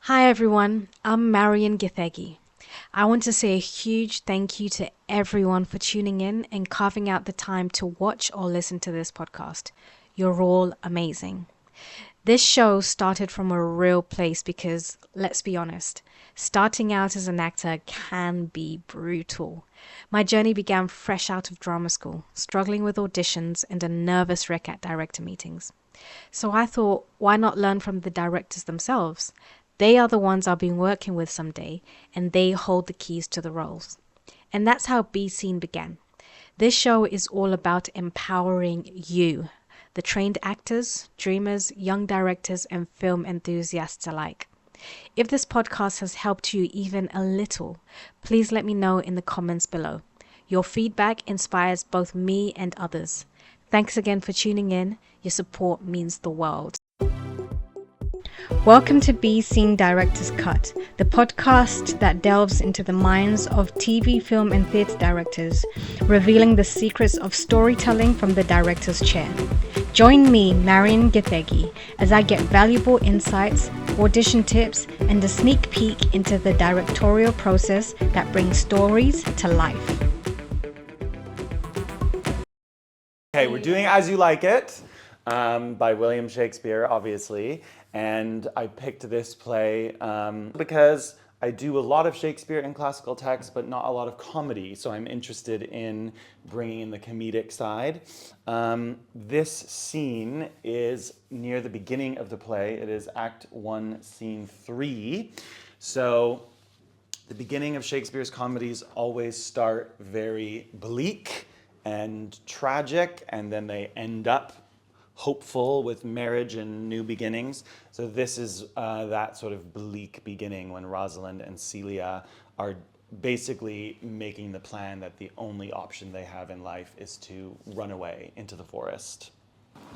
Hi everyone, I'm Marion Githegi. I want to say a huge thank you to everyone for tuning in and carving out the time to watch or listen to this podcast. You're all amazing. This show started from a real place because, let's be honest, starting out as an actor can be brutal. My journey began fresh out of drama school, struggling with auditions and a nervous wreck at director meetings. So I thought, why not learn from the directors themselves? They are the ones I'll be working with someday, and they hold the keys to the roles. And that's how Be Seen began. This show is all about empowering you, the trained actors, dreamers, young directors, and film enthusiasts alike. If this podcast has helped you even a little, please let me know in the comments below. Your feedback inspires both me and others. Thanks again for tuning in. Your support means the world. Welcome to Be Seen Director's Cut, the podcast that delves into the minds of TV, film, and theatre directors, revealing the secrets of storytelling from the director's chair. Join me, Marion Githegi, as I get valuable insights, audition tips, and a sneak peek into the directorial process that brings stories to life. Okay, we're doing As You Like It by William Shakespeare, obviously. And I picked this play because I do a lot of Shakespeare in classical text, but not a lot of comedy. So I'm interested in bringing in the comedic side. This scene is near the beginning of the play. It is Act 1, Scene 3. So the beginning of Shakespeare's comedies always start very bleak and tragic, and then they end up hopeful with marriage and new beginnings. So this is that sort of bleak beginning when Rosalind and Celia are basically making the plan that the only option they have in life is to run away into the forest.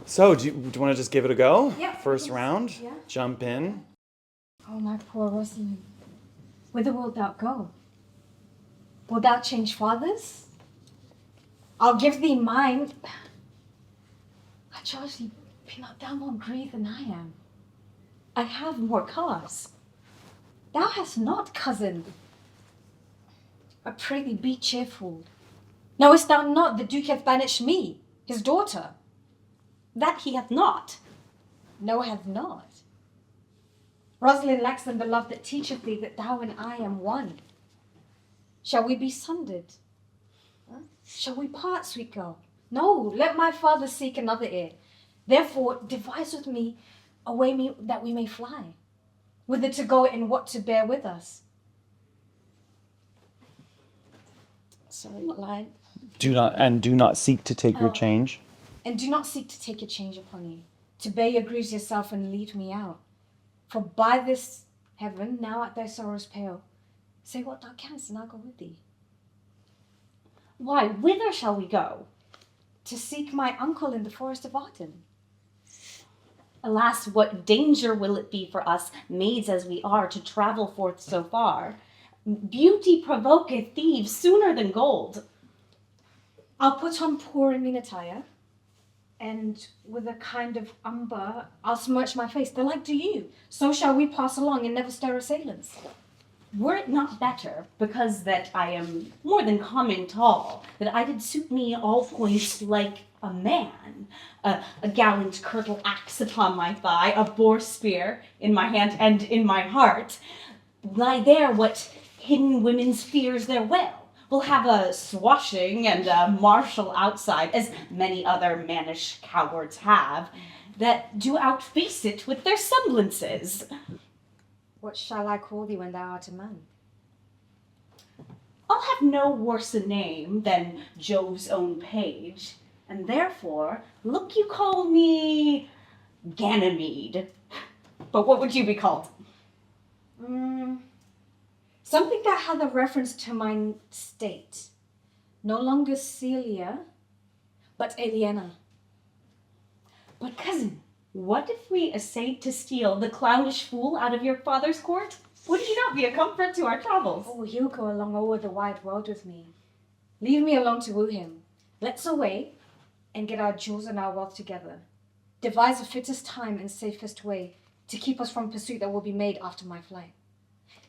So do you want to just give it a go? Yeah. First round? Yeah. Jump in. Oh, my poor Rosalind. Whither wilt thou go? Wilt thou change fathers? I'll give thee mine. I charge thee, be not thou more grieved than I am. I have more cause. Thou hast not, cousin. I pray thee, be cheerful. Knowest thou not the Duke hath banished me, his daughter? That he hath not. No, hath not. Rosalind lacks in the love that teacheth thee that thou and I am one. Shall we be sundered? Huh? Shall we part, sweet girl? No, let my father seek another heir. Therefore, devise with me a way that we may fly, whither to go and what to bear with us. Sorry, what line? Do not seek to take your change. And do not seek to take your change upon you, to bear your griefs yourself and leave me out. For by this heaven, now at thy sorrows pale, say what thou canst, and I'll go with thee. Why, whither shall we go? To seek my uncle in the forest of Arden. Alas, what danger will it be for us, maids as we are, to travel forth so far? Beauty provoketh thieves sooner than gold. I'll put on poor and mean attire, and with a kind of umber, I'll smirch my face, the like do you. So shall we pass along and never stir assailants. Were it not better, because that I am more than common tall, that I did suit me all points like a man, a gallant curtal axe upon my thigh, a boar spear in my hand and in my heart, lie there what hidden women's fears there well. We'll have a swashing and a martial outside, as many other mannish cowards have, that do outface it with their semblances. What shall I call thee when thou art a man? I'll have no worse a name than Jove's own page, and therefore, look you call me Ganymede. But what would you be called? Something that had a reference to my state. No longer Celia, but Aliena. But cousin, what if we essayed to steal the clownish fool out of your father's court? Would he not be a comfort to our travels? Oh, he'll go along over the wide world with me. Leave me alone to woo him. Let's away and get our jewels and our wealth together. Devise the fittest time and safest way to keep us from pursuit that will be made after my flight.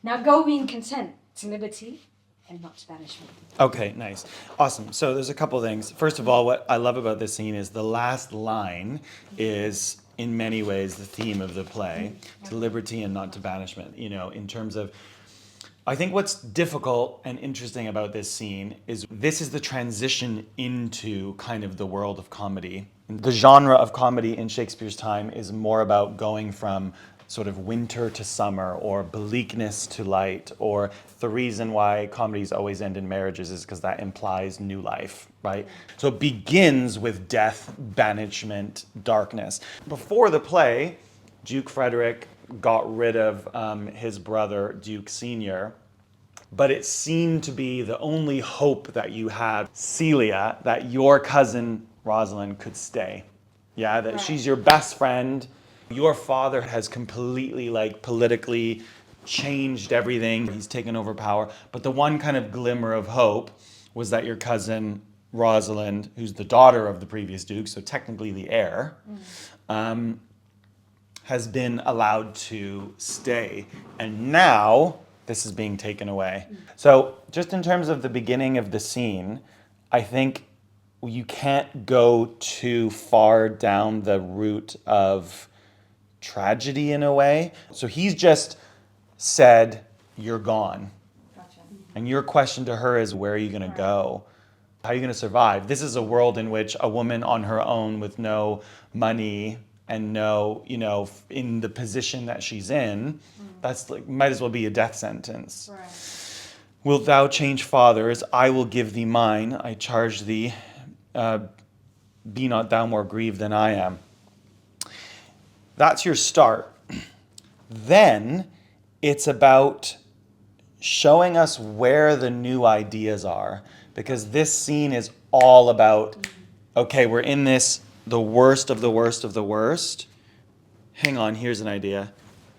Now go being content to liberty and not to banishment. Okay, nice. Awesome. So there's a couple things. First of all, what I love about this scene is the last line is in many ways the theme of the play, to liberty and not to banishment, you know, in terms of, I think what's difficult and interesting about this scene is this is the transition into kind of the world of comedy. The genre of comedy in Shakespeare's time is more about going from sort of winter to summer, or bleakness to light, or the reason why comedies always end in marriages is because that implies new life, right? So it begins with death, banishment, darkness. Before the play, Duke Frederick got rid of his brother, Duke Senior, but it seemed to be the only hope that you had, Celia, that your cousin Rosalind could stay. Yeah, that she's your best friend. Your father has completely, like, politically changed everything. He's taken over power. But the one kind of glimmer of hope was that your cousin Rosalind, who's the daughter of the previous duke, so technically the heir, has been allowed to stay. And now this is being taken away. So just in terms of the beginning of the scene, I think you can't go too far down the route of tragedy in a way. So he's just said, you're gone. Gotcha. And your question to her is, where are you going to go? How are you going to survive? This is a world in which a woman on her own with no money and no, you know, in the position that she's in, that's like, might as well be a death sentence. Right. Wilt thou change fathers? I will give thee mine. I charge thee, be not thou more grieved than I am. That's your start. Then it's about showing us where the new ideas are, because this scene is all about, okay, we're in this, the worst of the worst of the worst. Hang on, here's an idea.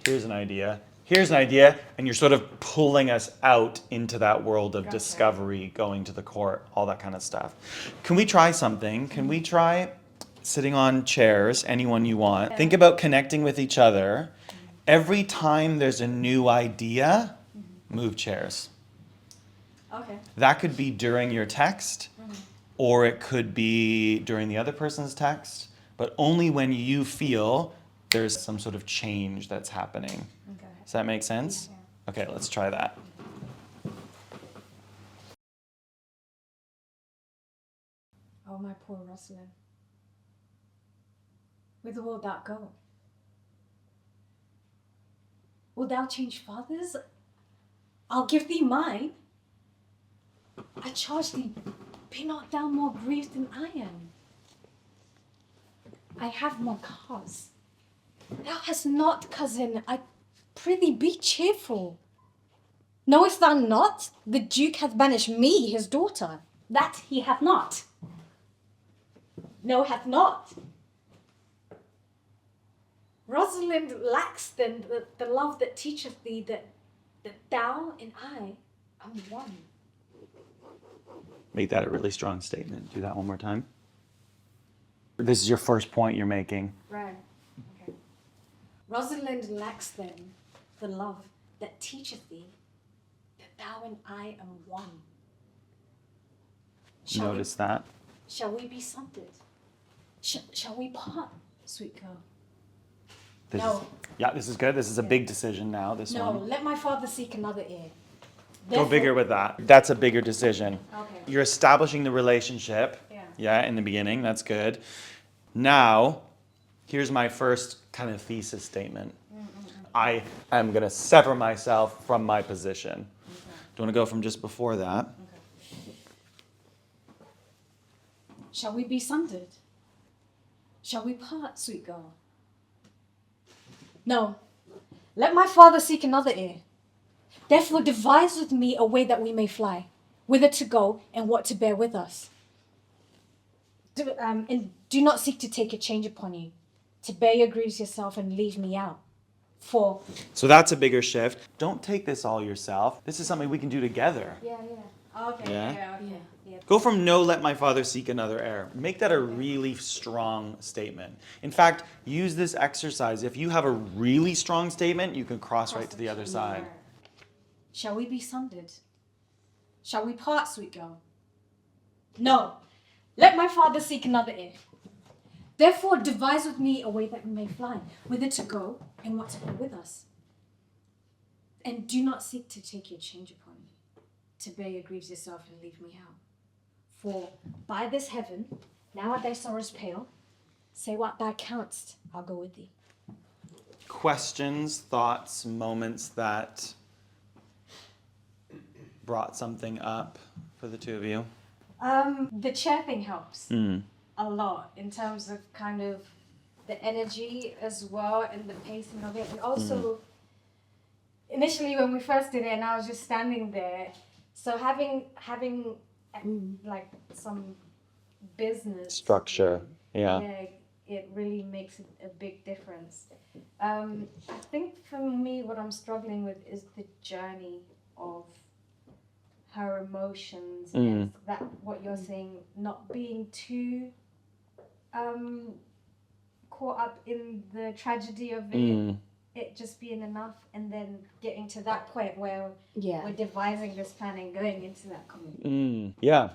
Here's an idea. Here's an idea. And you're sort of pulling us out into that world of discovery, going to the court, all that kind of stuff. Can we try something? Can we try sitting on chairs, anyone you want? Think about connecting with each other. Every time there's a new idea, move chairs. Okay. That could be during your text, or it could be during the other person's text, but only when you feel there's some sort of change that's happening. Okay. Does that make sense? Okay, let's try that. Oh, my poor Rosalind. Whither wilt thou go? Wilt thou change fathers? I'll give thee mine. I charge thee, be not thou more grieved than I am. I have more cause. Thou hast not, cousin. I prithee be cheerful. Knowest thou not? The Duke hath banished me, his daughter. That he hath not. No, hath not. Rosalind lacks then the love that teacheth thee that thou and I are one. Make that a really strong statement. Do that one more time. This is your first point you're making. Right. Okay. Rosalind lacks then the love that teacheth thee that thou and I am one. Notice that. Shall we be sundered? Shall we part, sweet girl? No. This is good. This is a big decision now, this No, one. let my father seek another ear. Go bigger with that. That's a bigger decision. Okay. You're establishing the relationship. Yeah, in the beginning. That's good. Now, here's my first kind of thesis statement. I am going to sever myself from my position. Do you want to go from just before that? Shall we be sundered? Shall we part, sweet girl? No, let my father seek another ear. Therefore devise with me a way that we may fly, whither to go and what to bear with us. And do not seek to take a change upon you, to bear your griefs yourself and leave me out. So that's a bigger shift. Don't take this all yourself. This is something we can do together. Yeah. Okay, Yeah? yeah. Go from no, let my father seek another heir. Make that a really strong statement. In fact, use this exercise. If you have a really strong statement, you can cross right to the other side. Shall we be sundered? Shall we part, sweet girl? No. Let my father seek another heir. Therefore, devise with me a way that we may fly, whither to go and what to bring with us. And do not seek to take your change upon me, to bear your griefs yourself and leave me out. For by this heaven, now at thy sorrows pale, say what thou countst, I'll go with thee. Questions, thoughts, moments that brought something up for the two of you? The chair thing helps a lot in terms of kind of the energy as well and the pacing of it. And also, initially when we first did it and I was just standing there, so having like some business Structure, yeah. It really makes a big difference. I think for me what I'm struggling with is the journey of her emotions and that what you're saying, not being too caught up in the tragedy of it just being enough, and then getting to that point where we're devising this plan and going into that comedy. Yeah.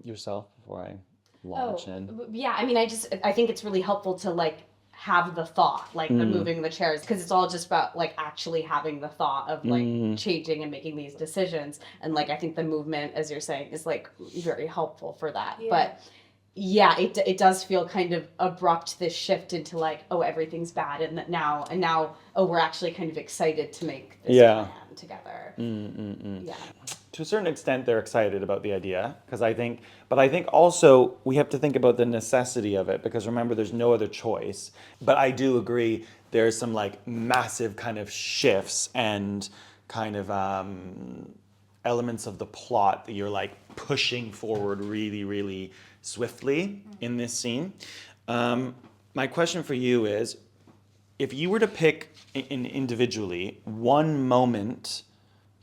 Yourself before I launch in. Yeah, I mean, I think it's really helpful to like have the thought, like the moving the chairs, because it's all just about like actually having the thought of like changing and making these decisions. And like I think the movement, as you're saying, is like very helpful for that. Yeah. But yeah, it does feel kind of abrupt, this shift into like, oh, everything's bad, and now oh, we're actually kind of excited to make this plan together. Yeah. To a certain extent, they're excited about the idea, but I think also we have to think about the necessity of it, because remember, there's no other choice. But I do agree, there's some like massive kind of shifts and kind of elements of the plot that you're like pushing forward really, really swiftly in this scene. My question for you is, if you were to pick individually one moment,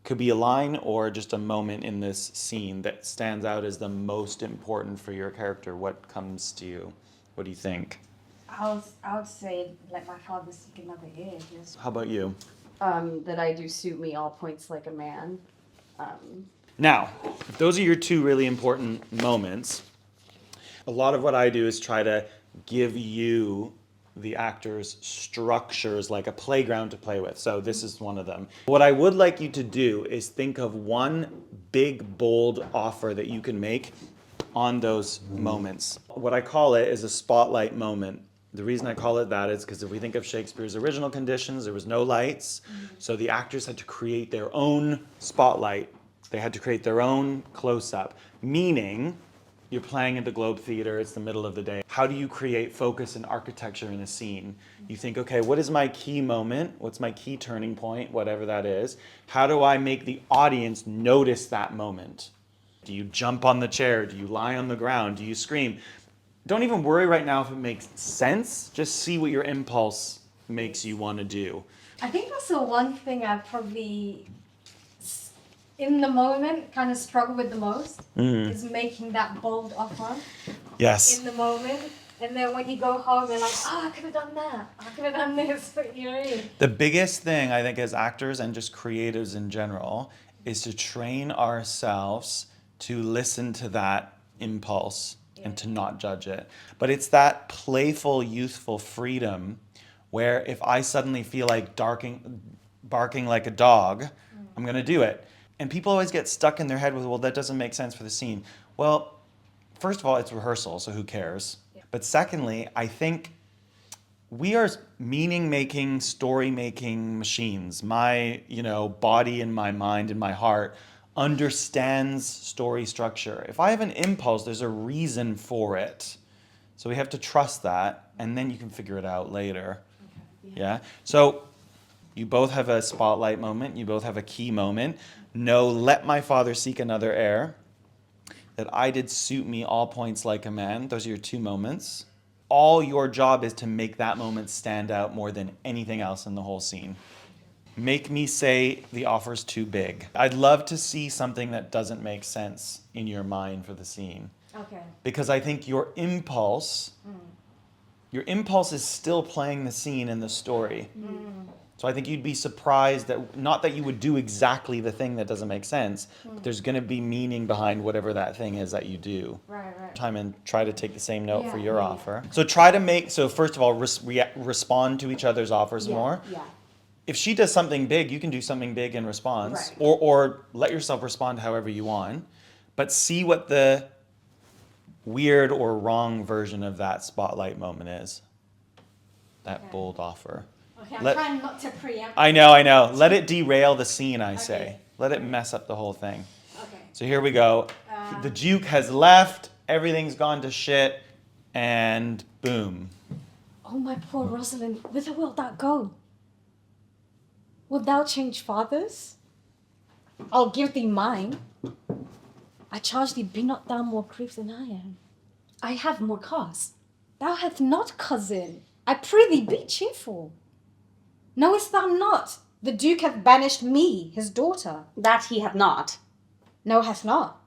could be a line or just a moment in this scene that stands out as the most important for your character, what comes to you? What do you think? I would say let my father seek another heir. How about you? That I do suit me all points like a man. Now, if those are your two really important moments, a lot of what I do is try to give you, the actors, structures like a playground to play with. So this is one of them. What I would like you to do is think of one big, bold offer that you can make on those moments. What I call it is a spotlight moment. The reason I call it that is because if we think of Shakespeare's original conditions, there was no lights. So the actors had to create their own spotlight. They had to create their own close-up, meaning you're playing at the Globe Theatre, it's the middle of the day. How do you create focus and architecture in a scene? You think, okay, what is my key moment? What's my key turning point, whatever that is? How do I make the audience notice that moment? Do you jump on the chair? Do you lie on the ground? Do you scream? Don't even worry right now if it makes sense. Just see what your impulse makes you want to do. I think that's the one thing I probably, in the moment, kind of struggle with the most, is making that bold offer. Yes. In the moment. And then when you go home, you're like, oh, I could have done that. I could have done this. You know what I mean? The biggest thing, I think, as actors and just creatives in general, is to train ourselves to listen to that impulse and to not judge it. But it's that playful, youthful freedom where if I suddenly feel like barking like a dog, I'm going to do it. And people always get stuck in their head with, well, that doesn't make sense for the scene. Well, first of all, it's rehearsal, so who cares? Yeah. But secondly, I think we are meaning-making, story-making machines. My, body and my mind and my heart understands story structure. If I have an impulse, there's a reason for it. So we have to trust that, and then you can figure it out later. Okay. Yeah? So you both have a spotlight moment. You both have a key moment. No, let my father seek another heir. That I did suit me all points like a man. Those are your two moments. All your job is to make that moment stand out more than anything else in the whole scene. make me say the offer's too big. I'd love to see something that doesn't make sense in your mind for the scene. Okay. Because I think your impulse is still playing the scene in the story. So I think you'd be surprised that, not that you would do exactly the thing that doesn't make sense, but there's going to be meaning behind whatever that thing is that you do. Right. Time and try to take the same note for Yeah. your offer. So try to make, so first of all, respond to each other's offers more. Yeah. If she does something big, you can do something big in response, Right. or let yourself respond however you want, but see what the weird or wrong version of that spotlight moment is. That Okay. bold offer. Okay, I'm Let- trying not to preempt. I know. Let it derail the scene, I say. Okay. Let it mess up the whole thing. Okay. So here we go. The Duke has left, everything's gone to shit, and boom. Oh, my poor Rosalind, whither wilt thou go? Wilt thou change fathers? I'll give thee mine. I charge thee, be not thou more grief than I am. I have more cause. Thou hast not, cousin. I pray thee, be cheerful. Knowest thou not, the Duke hath banished me, his daughter? That he hath not. No, hath not.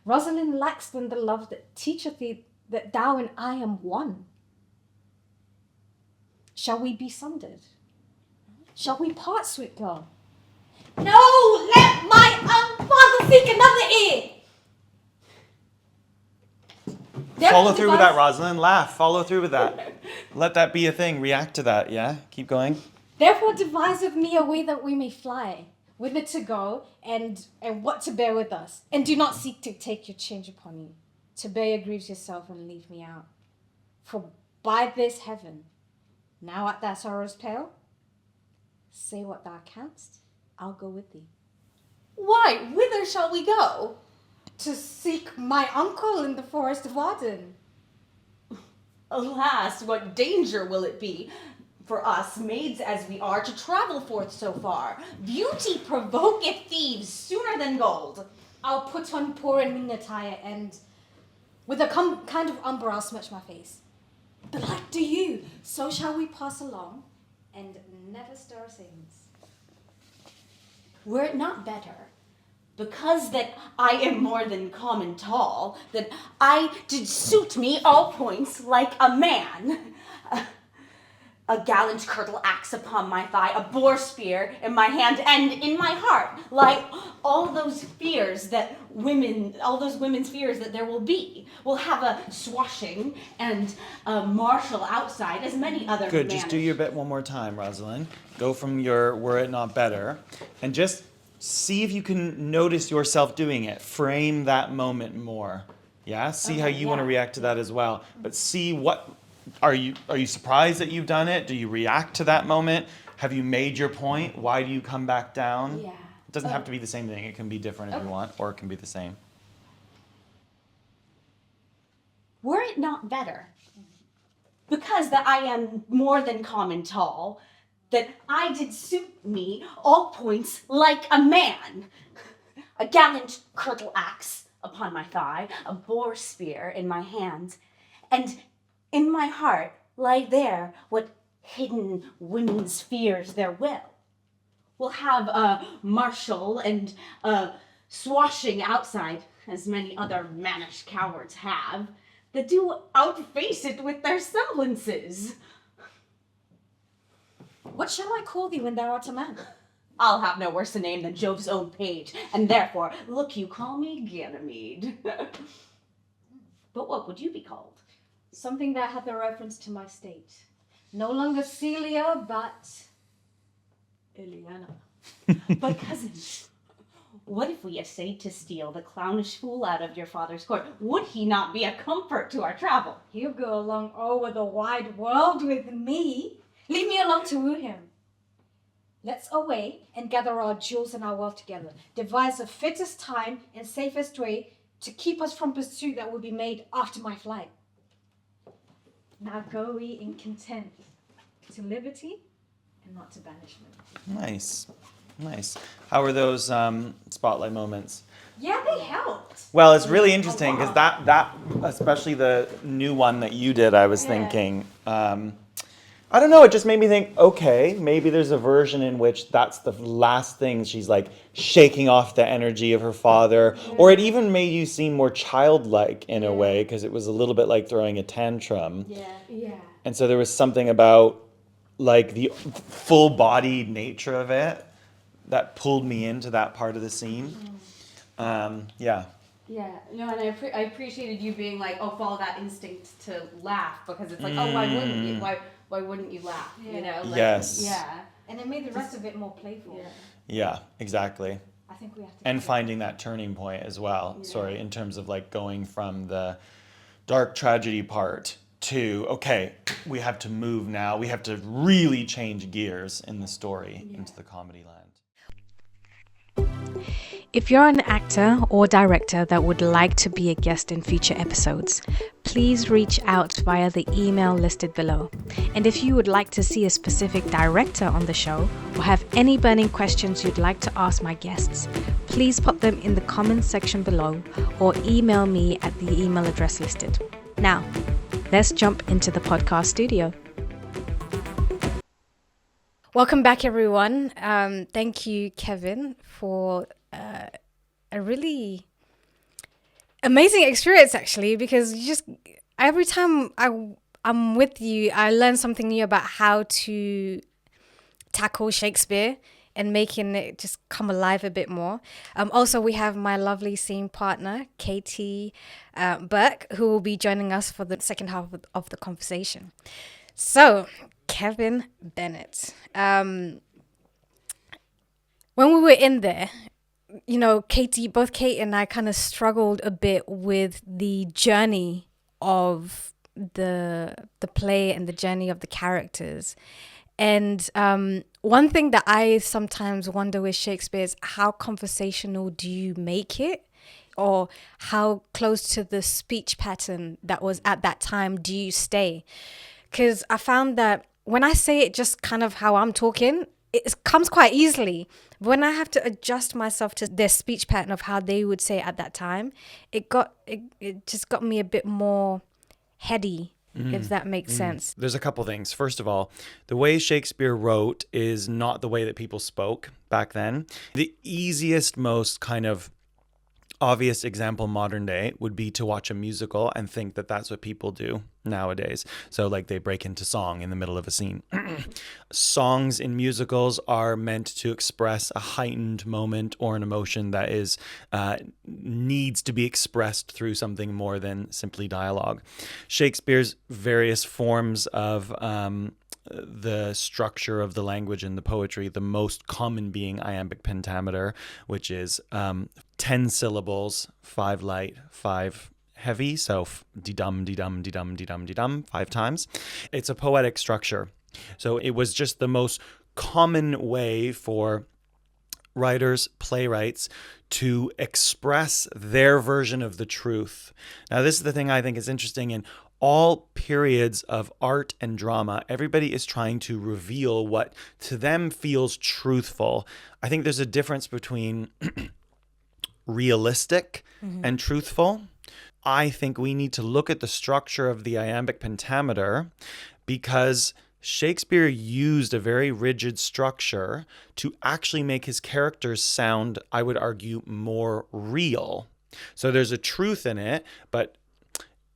Rosalind lacks then the love that teacheth thee that thou and I am one. Shall we be sundered? Shall we part, sweet girl? No, let my father seek another ear. Follow through with that, Rosalind. Laugh. Follow through with that. Let that be a thing. React to that, yeah? Keep going. Therefore devise of me a way that we may fly, whither to go, and what to bear with us. And do not seek to take your change upon you. To bear your griefs yourself and leave me out. For by this heaven, now at thy sorrow's pale, say what thou canst, I'll go with thee. Why, whither shall we go? To seek my uncle in the forest of Arden. Alas, what danger will it be for us, maids as we are, to travel forth so far? Beauty provoketh thieves sooner than gold. I'll put on poor and mean attire, and with a kind of umber I'll smudge my face. But like do you, so shall we pass along, and never stir a sails. Were it not better, because that I am more than common tall, that I did suit me all points like a man, a gallant curtle axe upon my thigh, a boar spear in my hand, and in my heart, like all those fears that all those women's fears that there will be. We'll have a swashing and a martial outside, as many other Good. Just manage. do your bit one more time, Rosalind. Go from your were it not better, and just see if you can notice yourself doing it. Frame that moment more. Yeah? See how you want to react to that as well. But see what are you surprised that you've done it? Do you react to that moment? Have you made your point? Why do you come back down? Yeah. It doesn't have to be the same thing. It can be different if you want, or it can be the same. Were it not better, because that I am more than common tall, that I did suit me all points like a man, a gallant curtle axe upon my thigh, a boar spear in my hand, and in my heart lie there what hidden women's fears there will. We'll have a martial and a swashing outside, as many other mannish cowards have, that do outface it with their semblances. What shall I call thee when thou art a man? I'll have no worse a name than Jove's own page, and therefore, look you call me Ganymede. But what would you be called? Something that hath a reference to my state. No longer Celia, but Ileana. But cousin, what if we essayed to steal the clownish fool out of your father's court? Would he not be a comfort to our travel? He'll go along over the wide world with me. Leave me alone to woo him. Let's away and gather our jewels and our wealth together. Devise the fittest time and safest way to keep us from pursuit that will be made after my flight. Now go we in content to liberty and not to banishment. Nice. How were those spotlight moments? Yeah, they helped. Well, it's really interesting because that especially the new one that you did, I was thinking, I don't know, it just made me think, okay, maybe there's a version in which that's the last thing she's like shaking off the energy of her father. Or it even made you seem more childlike in a way, because it was a little bit like throwing a tantrum. Yeah. And so there was something about like the full-bodied nature of it that pulled me into that part of the scene. Yeah. Yeah, no, and I appreciated you being like, oh, follow that instinct to laugh, because it's like, oh, why wouldn't you? Why wouldn't you laugh? You know? Like, Yes. Yeah. And it made the rest of it more playful. Yeah, exactly. I think we have to. And finding that turning point as well. Sorry, in terms of like going from the dark tragedy part to, okay, we have to move now. We have to really change gears in the story into the comedy land. If you're an actor or director that would like to be a guest in future episodes, please reach out via the email listed below. And if you would like to see a specific director on the show or have any burning questions you'd like to ask my guests, please pop them in the comments section below or email me at the email address listed. Now, let's jump into the podcast studio. Welcome back, everyone. Thank you, Kevin, for a really amazing experience, actually, because you just every time I'm with you, I learn something new about how to tackle Shakespeare and making it just come alive a bit more. Also, we have my lovely scene partner, Katie Burke, who will be joining us for the second half of the conversation. So, Kevin Bennett. When we were in there, you know, both Kate and I kind of struggled a bit with the journey of the play and the journey of the characters. And one thing that I sometimes wonder with Shakespeare is how conversational do you make it? Or how close to the speech pattern that was at that time do you stay? Because I found that when I say it just kind of how I'm talking, it comes quite easily. When I have to adjust myself to their speech pattern of how they would say it at that time, it just got me a bit more heady, if that makes sense. There's a couple things. First of all, the way Shakespeare wrote is not the way that people spoke back then. The easiest, most kind of obvious example modern day would be to watch a musical and think that that's what people do nowadays. So like they break into song in the middle of a scene. Songs in musicals are meant to express a heightened moment or an emotion that is needs to be expressed through something more than simply dialogue. Shakespeare's various forms of the structure of the language and the poetry, the most common being iambic pentameter, which is 10 syllables, 5 light, 5 heavy, so de-dum, de-dum, de-dum, de-dum, de-dum, 5 times. It's a poetic structure. So it was just the most common way for writers, playwrights to express their version of the truth. Now, this is the thing I think is interesting in all periods of art and drama. Everybody is trying to reveal what to them feels truthful. I think there's a difference between realistic and truthful. I think we need to look at the structure of the iambic pentameter because Shakespeare used a very rigid structure to actually make his characters sound, I would argue, more real. So there's a truth in it, but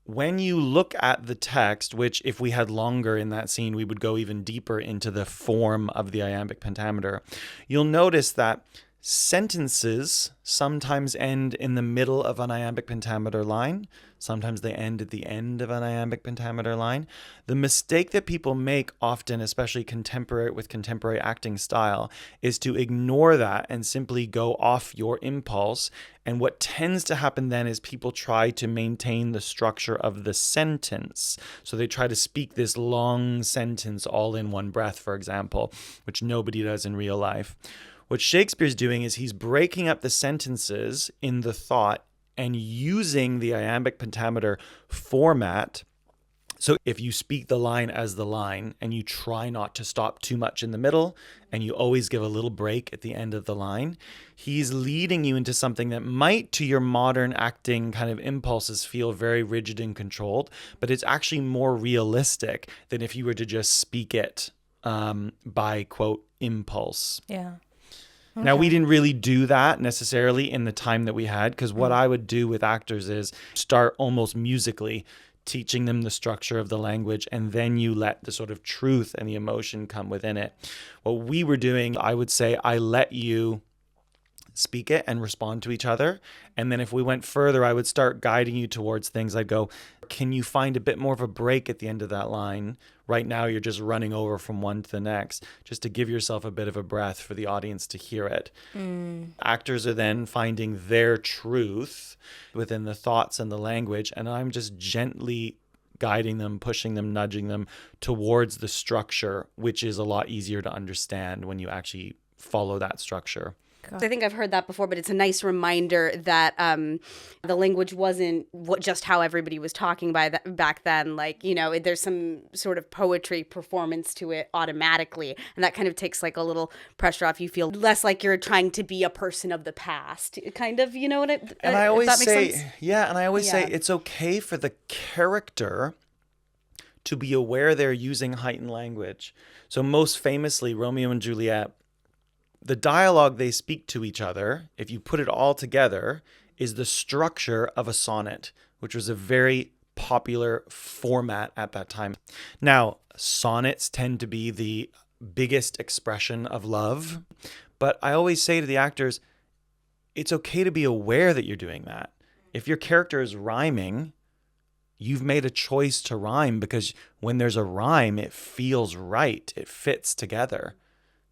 when you look at the text, which if we had longer in that scene, we would go even deeper into the form of the iambic pentameter, you'll notice that sentences sometimes end in the middle of an iambic pentameter line. Sometimes they end at the end of an iambic pentameter line. The mistake that people make often, especially contemporary acting style, is to ignore that and simply go off your impulse. And what tends to happen then is people try to maintain the structure of the sentence. So they try to speak this long sentence all in one breath, for example, which nobody does in real life. What Shakespeare's doing is he's breaking up the sentences in the thought and using the iambic pentameter format So if you speak the line as the line and you try not to stop too much in the middle and you always give a little break at the end of the line, he's leading you into something that might, to your modern acting kind of impulses, feel very rigid and controlled, but it's actually more realistic than if you were to just speak it by, quote, impulse. Yeah. Now, we didn't really do that necessarily in the time that we had, because what I would do with actors is start almost musically, teaching them the structure of the language, and then you let the sort of truth and the emotion come within it. What we were doing, I would say, I let you speak it and respond to each other. And then if we went further, I would start guiding you towards things. I'd go, can you find a bit more of a break at the end of that line? Right now, you're just running over from one to the next, just to give yourself a bit of a breath for the audience to hear it. Actors are then finding their truth within the thoughts and the language, and I'm just gently guiding them, pushing them, nudging them towards the structure, which is a lot easier to understand when you actually follow that structure. I think I've heard that before, but it's a nice reminder that the language wasn't just how everybody was talking back then. Like, you know, there's some sort of poetry performance to it automatically. And that kind of takes like a little pressure off. You feel less like you're trying to be a person of the past, kind of, you know what And I always say, sense? and I always say it's okay for the character to be aware they're using heightened language. So most famously, Romeo and Juliet, the dialogue they speak to each other, if you put it all together, is the structure of a sonnet, which was a very popular format at that time. Now, sonnets tend to be the biggest expression of love, but I always say to the actors, it's okay to be aware that you're doing that. If your character is rhyming, you've made a choice to rhyme, because when there's a rhyme, it feels right. It fits together.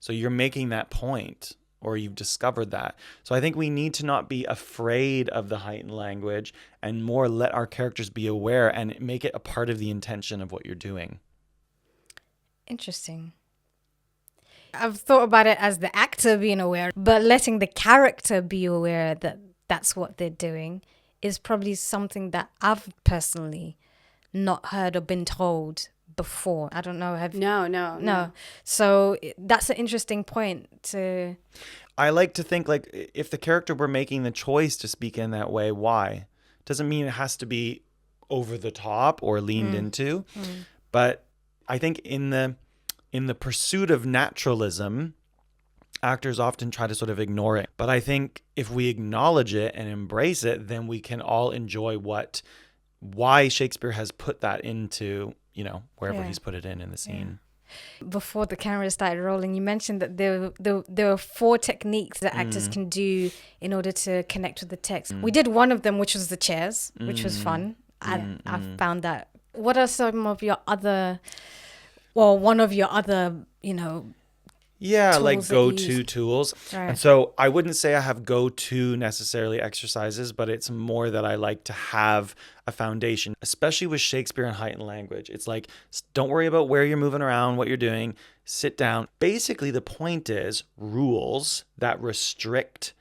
So you're making that point, or you've discovered that. So I think we need to not be afraid of the heightened language, and more let our characters be aware and make it a part of the intention of what you're doing. Interesting. I've thought about it as the actor being aware, but letting the character be aware that that's what they're doing is probably something that I've personally not heard or been told before. I don't know. No. So that's an interesting point to... I like to think, like, if the character were making the choice to speak in that way, why? Doesn't mean it has to be over the top or leaned into. But I think in the pursuit of naturalism, actors often try to sort of ignore it. But I think if we acknowledge it and embrace it, then we can all enjoy why Shakespeare has put that into, you know, wherever he's put it in the scene. Before the camera started rolling, you mentioned that there were 4 techniques that actors can do in order to connect with the text. We did one of them, which was the chairs, which was fun. And I found that. What are some of your other, one of your other, you know, like go-to tools. Right. And so I wouldn't say I have go-to necessarily exercises, but it's more that I like to have a foundation, especially with Shakespeare and heightened language. It's like, don't worry about where you're moving around, what you're doing. Sit down. Basically, the point is rules that restrict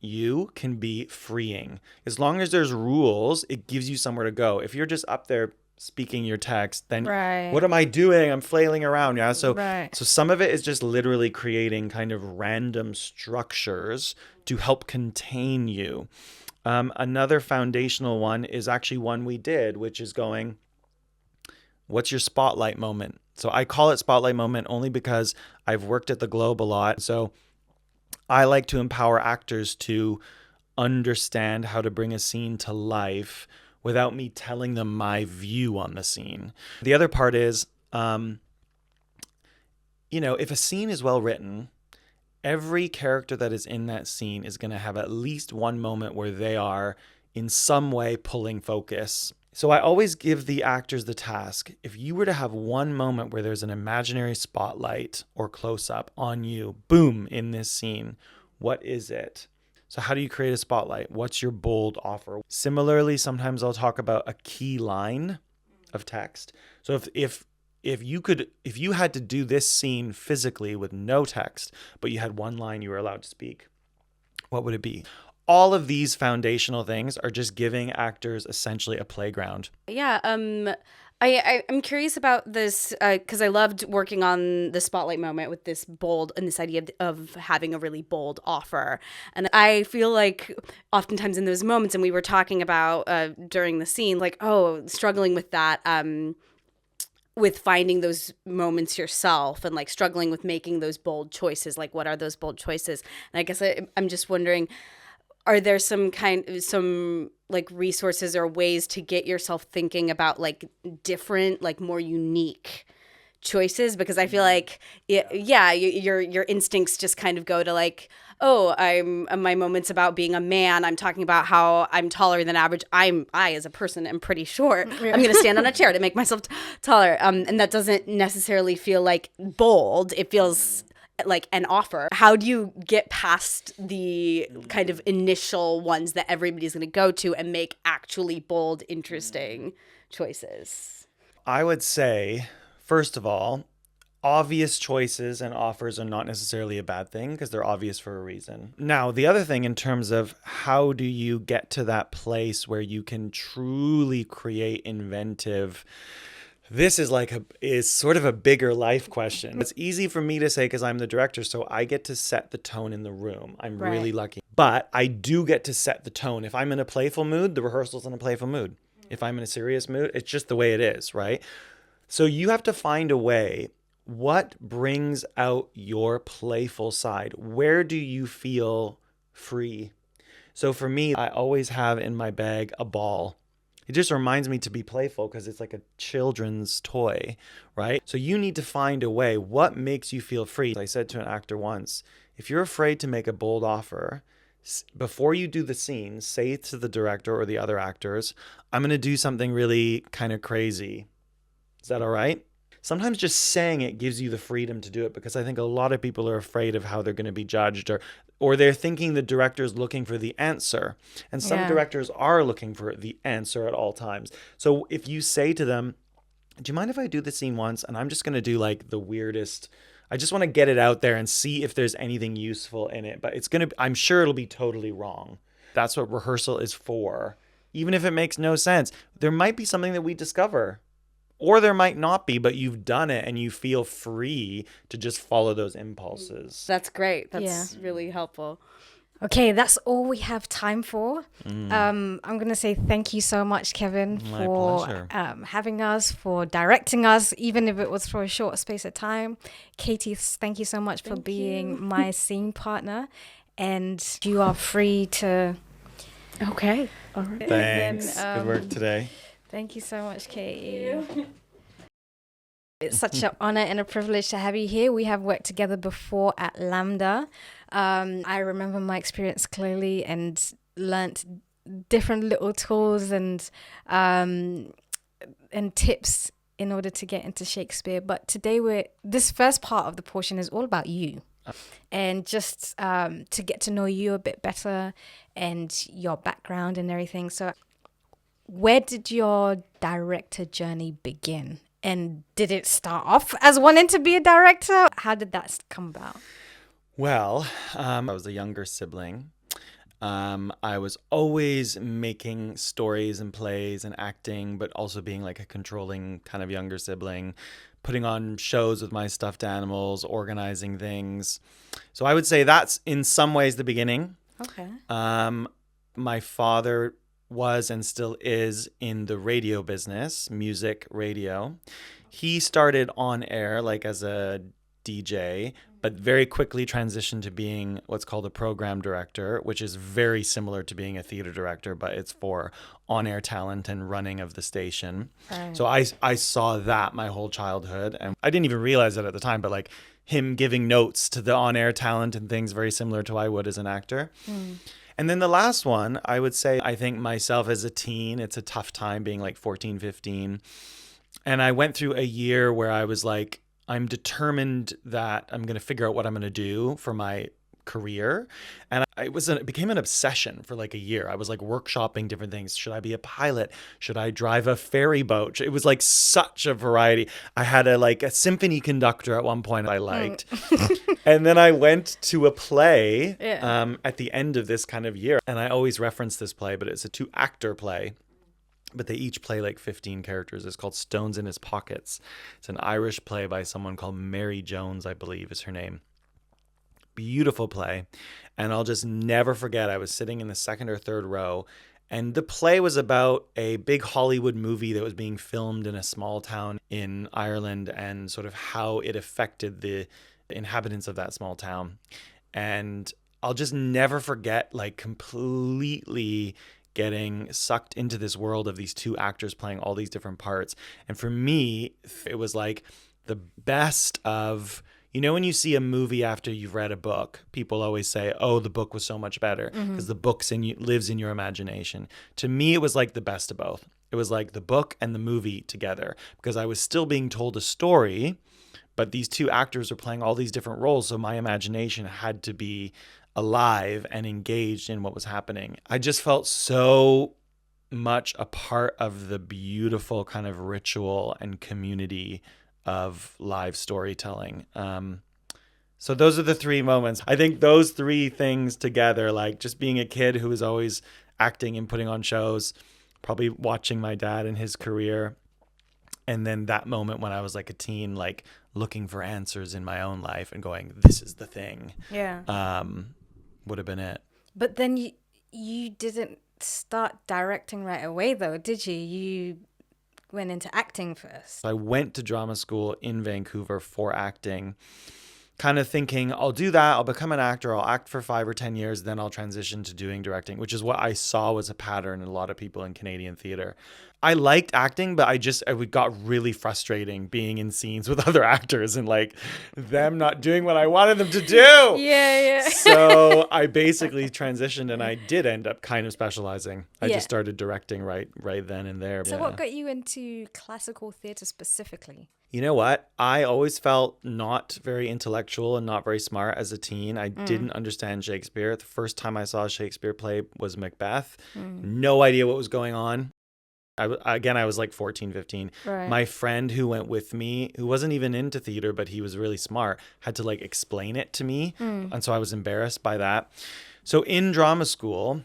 you can be freeing. As long as there's rules, it gives you somewhere to go. If you're just up there speaking your text, then what am I doing? I'm flailing around. Yeah. So some of it is just literally creating kind of random structures to help contain you. Another foundational one is actually one we did, which is going, what's your spotlight moment? So I call it spotlight moment only because I've worked at the Globe a lot. So I like to empower actors to understand how to bring a scene to life without me telling them my view on the scene. The other part is, if a scene is well written, every character that is in that scene is going to have at least one moment where they are in some way pulling focus. So I always give the actors the task. If you were to have one moment where there's an imaginary spotlight or close-up on you, boom, in this scene, what is it? So how do you create a spotlight? What's your bold offer? Similarly, sometimes I'll talk about a key line of text. So if you had to do this scene physically with no text, but you had one line you were allowed to speak, what would it be? All of these foundational things are just giving actors essentially a playground. Yeah, I'm curious about this because I loved working on the spotlight moment with this bold and this idea of having a really bold offer. And I feel like oftentimes in those moments, and we were talking about during the scene, like, oh, struggling with that, with finding those moments yourself and like struggling with making those bold choices. Like, what are those bold choices? And I guess I'm just wondering, are there some like resources or ways to get yourself thinking about like different, like more unique choices? Because I feel like, your instincts just kind of go to like, oh, my moments about being a man. I'm talking about how I'm taller than average. I as a person am pretty short. I'm going to stand on a chair to make myself taller. And that doesn't necessarily feel like bold. It feels like an offer. How do you get past the kind of initial ones that everybody's going to go to and make actually bold, interesting choices? I would say, first of all, obvious choices and offers are not necessarily a bad thing because they're obvious for a reason. Now, the other thing in terms of how do you get to that place where you can truly create inventive, this is sort of a bigger life question. It's easy for me to say because I'm the director, so I get to set the tone in the room. I'm really lucky. But I do get to set the tone. If I'm in a playful mood, the rehearsal's in a playful mood. If I'm in a serious mood, it's just the way it is, right? So you have to find a way. What brings out your playful side? Where do you feel free? So for me, I always have in my bag a ball. It just reminds me to be playful because it's like a children's toy, right? So you need to find a way. What makes you feel free? I said to an actor once, if you're afraid to make a bold offer, before you do the scene, say to the director or the other actors, I'm going to do something really kind of crazy. Is that all right? Sometimes just saying it gives you the freedom to do it because I think a lot of people are afraid of how they're going to be judged or they're thinking the director's looking for the answer. And some directors are looking for the answer at all times. So if you say to them, do you mind if I do the scene once? And I'm just going to do like the weirdest, I just want to get it out there and see if there's anything useful in it. But I'm sure it'll be totally wrong. That's what rehearsal is for. Even if it makes no sense, there might be something that we discover. Or there might not be, but you've done it and you feel free to just follow those impulses. That's great. That's really helpful. Okay, that's all we have time for. I'm going to say thank you so much, Kevin, for having us, for directing us, even if it was for a short space of time. Katie, thank you so much for being my scene partner. And you are free to... Okay. All right. Thanks. Good work today. Thank you so much, Katie. It's such an honor and a privilege to have you here. We have worked together before at Lambda. I remember my experience clearly and learnt different little tools and tips in order to get into Shakespeare. But today this first part of the portion is all about you. And just to get to know you a bit better and your background and everything. So where did your director journey begin? And did it start off as wanting to be a director? How did that come about? Well, I was a younger sibling. I was always making stories and plays and acting, but also being like a controlling kind of younger sibling, putting on shows with my stuffed animals, organizing things. So I would say that's in some ways the beginning. Okay. My father was and still is in the radio business, music radio. He started on air like as a DJ, but very quickly transitioned to being what's called a program director, which is very similar to being a theater director, but it's for on-air talent and running of the station. Right. So I saw that my whole childhood, and I didn't even realize it at the time, but like him giving notes to the on-air talent and things very similar to I would as an actor. And then the last one, I would say, I think myself as a teen, it's a tough time being like 14, 15. And I went through a year where I was like, I'm determined that I'm going to figure out what I'm going to do for my career. And it became an obsession for like a year. I was like workshopping different things. Should I be a pilot? Should I drive a ferry boat? It was like such a variety. I had a symphony conductor at one point I liked. And then I went to a play at the end of this kind of year. And I always reference this play, but it's a 2-actor play but they each play like 15 characters. It's called Stones in His Pockets. It's an Irish play by someone called Mary Jones, I believe is her name. Beautiful play. And I'll just never forget, I was sitting in the second or third row, and the play was about a big Hollywood movie that was being filmed in a small town in Ireland and sort of how it affected the inhabitants of that small town. And I'll just never forget, like, completely getting sucked into this world of these two actors playing all these different parts. And for me, it was like the best of, you know, when you see a movie after you've read a book, people always say, oh, the book was so much better because the book lives in your imagination. To me, it was like the best of both. It was like the book and the movie together, because I was still being told a story, but these two actors are playing all these different roles. So my imagination had to be alive and engaged in what was happening. I just felt so much a part of the beautiful kind of ritual and community of live storytelling. So those are the three moments. I think those three things together, like just being a kid who was always acting and putting on shows, probably watching my dad and his career, and then that moment when I was like a teen, like looking for answers in my own life and going, this is the thing. Yeah. Would have been it. But then you didn't start directing right away, though, did you? You went into acting first. I went to drama school in Vancouver for acting, kind of thinking, I'll do that, I'll become an actor, I'll act for 5 or 10 years, then I'll transition to doing directing, which is what I saw was a pattern in a lot of people in Canadian theater. I liked acting, but it got really frustrating being in scenes with other actors and like them not doing what I wanted them to do. Yeah. So I basically transitioned, and I did end up kind of specializing. I just started directing right then and there. So what got you into classical theater specifically? You know what? I always felt not very intellectual and not very smart as a teen. I didn't understand Shakespeare. The first time I saw a Shakespeare play was Macbeth. No idea what was going on. I was like 14, 15. Right. My friend who went with me, who wasn't even into theater, but he was really smart, had to like explain it to me. And so I was embarrassed by that. So in drama school,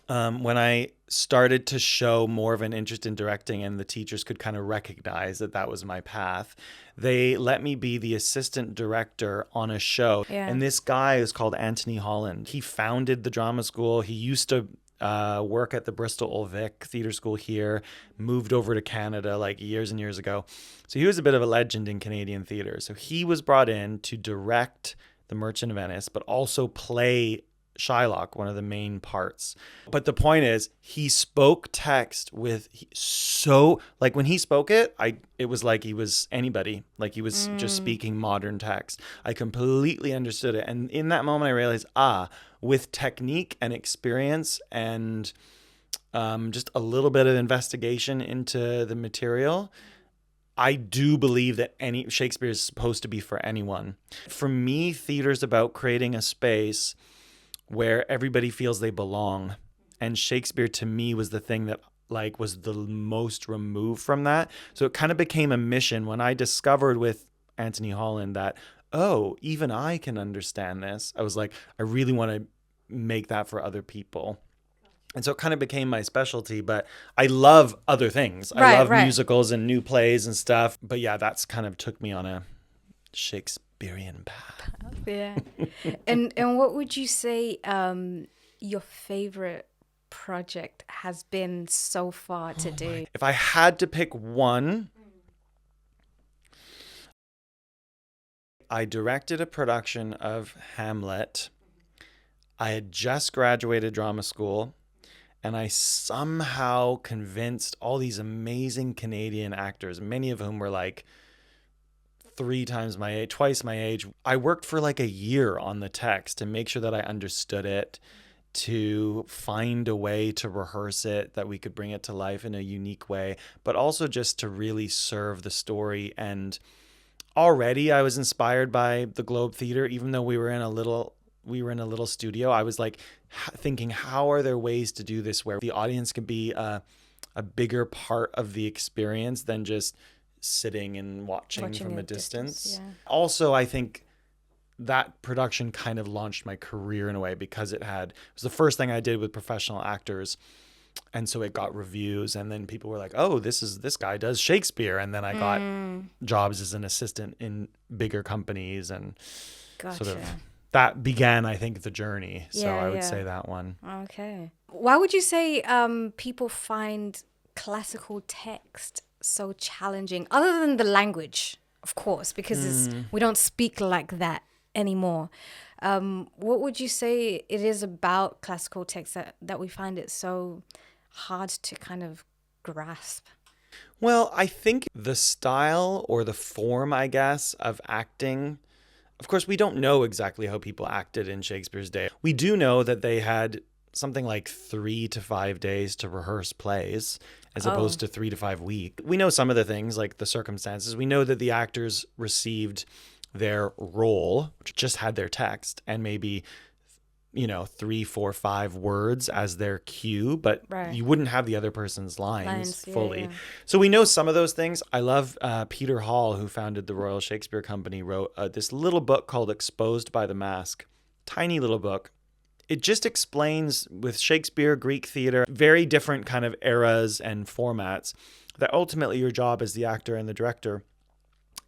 when I started to show more of an interest in directing and the teachers could kind of recognize that was my path, they let me be the assistant director on a show. Yeah. And this guy is called Anthony Holland. He founded the drama school. He used to work at the Bristol Old Vic Theatre School here, moved over to Canada like years and years ago. So he was a bit of a legend in Canadian theatre. So he was brought in to direct The Merchant of Venice, but also play Shylock, one of the main parts. But the point is, he spoke text with like when he spoke it was like he was anybody, like he was just speaking modern text. I completely understood it. And in that moment I realized, with technique and experience and just a little bit of investigation into the material, I do believe that Shakespeare is supposed to be for anyone. For me, theater's about creating a space where everybody feels they belong. And Shakespeare to me was the thing that like was the most removed from that. So it kind of became a mission when I discovered with Anthony Holland that, even I can understand this. I was like, I really want to make that for other people. And so it kind of became my specialty, but I love other things. I love musicals and new plays and stuff. But yeah, that's kind of took me on a Shakespearean path. Yeah. And what would you say your favorite project has been so far to do? If I had to pick one, I directed a production of Hamlet. I had just graduated drama school, and I somehow convinced all these amazing Canadian actors, many of whom were like 3 times my age, twice my age. I worked for like a year on the text to make sure that I understood it, to find a way to rehearse it, that we could bring it to life in a unique way, but also just to really serve the story. And already I was inspired by the Globe Theatre, even though we were in a little studio. I was like thinking, how are there ways to do this where the audience can be a bigger part of the experience than just sitting and watching from a distance. Yeah. Also, I think that production kind of launched my career in a way because it was the first thing I did with professional actors. And so it got reviews, and then people were like, oh, this guy does Shakespeare. And then I got jobs as an assistant in bigger companies, and sort of that began, I think, the journey. So I would say that one. Okay. Why would you say people find classical text so challenging, other than the language, of course, because we don't speak like that anymore? What would you say it is about classical text that we find it so hard to kind of grasp? Well, I think the style or the form, I guess, of acting. Of course, we don't know exactly how people acted in Shakespeare's day. We do know that they had something like 3 to 5 days to rehearse plays, as opposed to 3 to 5 weeks. We know some of the things, like the circumstances. We know that the actors received their role, which just had their text, and maybe 3, 4, 5 words as their cue, but you wouldn't have the other person's lines fully. So we know some of those things. I love Peter Hall, who founded the Royal Shakespeare Company, wrote this little book called Exposed by the Mask. Tiny little book. It just explains, with Shakespeare, Greek theater, very different kind of eras and formats, that ultimately your job as the actor and the director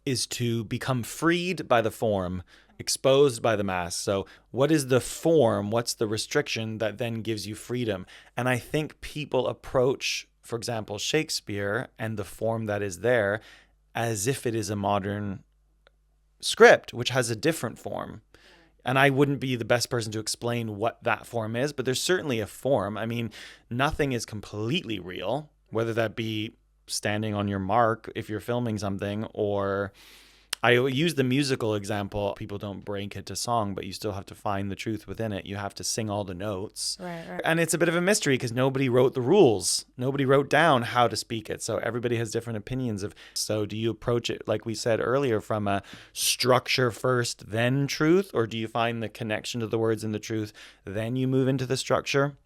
is to become freed by the form, exposed by the mask. So what is the form? What's the restriction that then gives you freedom? And I think people approach, for example, Shakespeare and the form that is there as if it is a modern script, which has a different form. And I wouldn't be the best person to explain what that form is, but there's certainly a form. I mean, nothing is completely real, whether that be standing on your mark if you're filming something, or I use the musical example. People don't break it to song, but you still have to find the truth within it. You have to sing all the notes. Right. And it's a bit of a mystery because nobody wrote the rules. Nobody wrote down how to speak it. So everybody has different opinions of, so do you approach it, like we said earlier, from a structure first, then truth? Or do you find the connection to the words in the truth, then you move into the structure?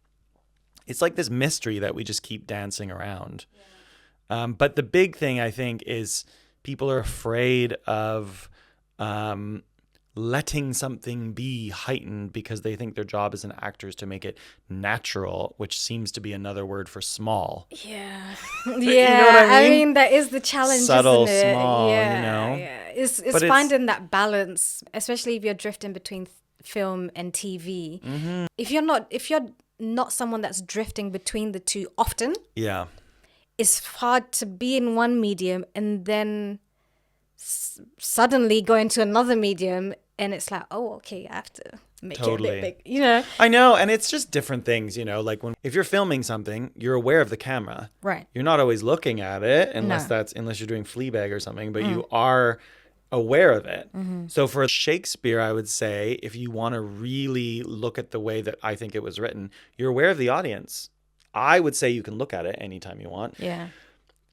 It's like this mystery that we just keep dancing around. But the big thing, I think, is people are afraid of letting something be heightened because they think their job as an actor is to make it natural, which seems to be another word for small. Yeah. Yeah. You know what I mean? That is the challenge, subtle, isn't it? small, Yeah. It's finding that balance, especially if you're drifting between film and TV. Mm-hmm. If you're not someone that's drifting between the two often. Yeah. It's hard to be in one medium and then suddenly go into another medium, and it's like, oh, okay, I have to make it a bit big, I know, and it's just different things, like if you're filming something, you're aware of the camera. Right. You're not always looking at it unless you're doing Fleabag or something, but you are aware of it. Mm-hmm. So for Shakespeare, I would say, if you want to really look at the way that I think it was written, you're aware of the audience. I would say you can look at it anytime you want. Yeah.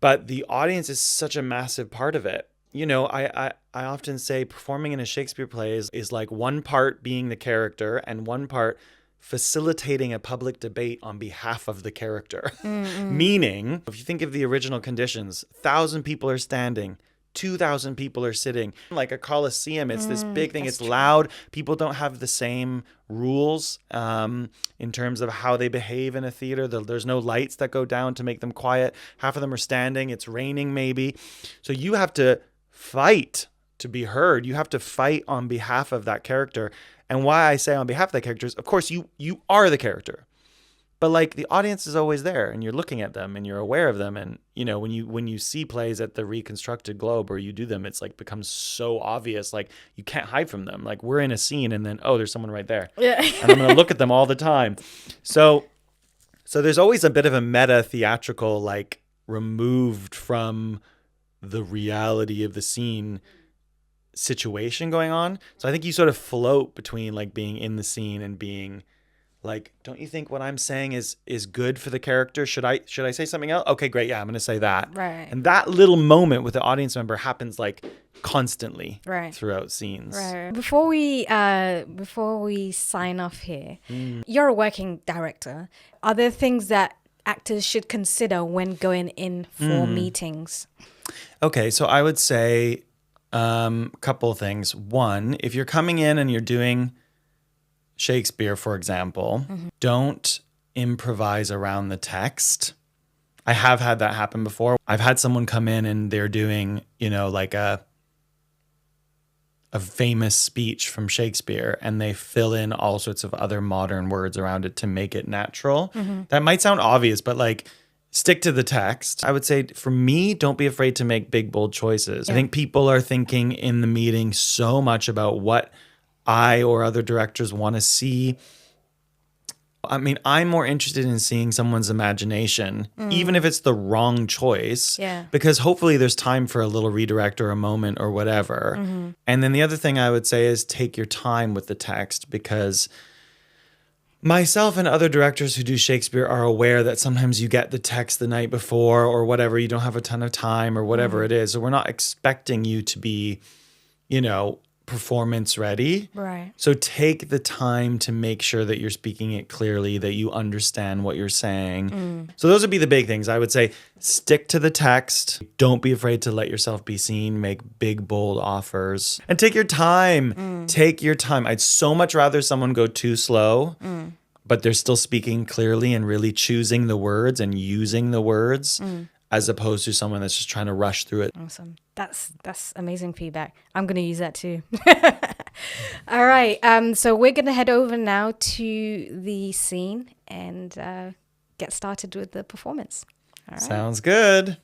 But the audience is such a massive part of it. I often say performing in a Shakespeare play is like one part being the character and one part facilitating a public debate on behalf of the character. Mm-hmm. Meaning, if you think of the original conditions, 1,000 people are standing, 2,000 people are sitting. Like a Coliseum, it's this big thing. It's loud. People don't have the same rules in terms of how they behave in a theater. There's no lights that go down to make them quiet. Half of them are standing. It's raining maybe. So you have to fight to be heard. You have to fight on behalf of that character. And why I say on behalf of that character is, of course, you are the character. But like the audience is always there and you're looking at them and you're aware of them. And, when you see plays at the Reconstructed Globe or you do them, it's like becomes so obvious. Like you can't hide from them. Like we're in a scene and then, oh, there's someone right there. Yeah. And I'm going to look at them all the time. So there's always a bit of a meta theatrical, like removed from the reality of the scene situation going on. So I think you sort of float between like being in the scene and being like, don't you think what I'm saying is good for the character? Should I say something else? Okay, great. Yeah, I'm going to say that. Right. And that little moment with the audience member happens like constantly throughout scenes. Right. Before we sign off here, you're a working director. Are there things that actors should consider when going in for meetings? Okay, so I would say a couple of things. One, if you're coming in and you're doing Shakespeare, for example, don't improvise around the text. I have had that happen before. I've had someone come in and they're doing, like a famous speech from Shakespeare, and they fill in all sorts of other modern words around it to make it natural. That might sound obvious, but like, stick to the text. I would say for me, don't be afraid to make big, bold choices. I think people are thinking in the meeting so much about what I or other directors want to see. I mean, I'm more interested in seeing someone's imagination, even if it's the wrong choice, because hopefully there's time for a little redirect or a moment or whatever. And then the other thing I would say is take your time with the text, because myself and other directors who do Shakespeare are aware that sometimes you get the text the night before or whatever, you don't have a ton of time or whatever it is. So we're not expecting you to be, performance ready. Right. So take the time to make sure that you're speaking it clearly, that you understand what you're saying. So those would be the big things. I would say stick to the text. Don't be afraid to let yourself be seen. Make big, bold offers. And take your time. Take your time. I'd so much rather someone go too slow, but they're still speaking clearly and really choosing the words and using the words, as opposed to someone that's just trying to rush through it. Awesome. That's amazing feedback. I'm going to use that too. All right. So we're going to head over now to the scene and get started with the performance. All right. Sounds good.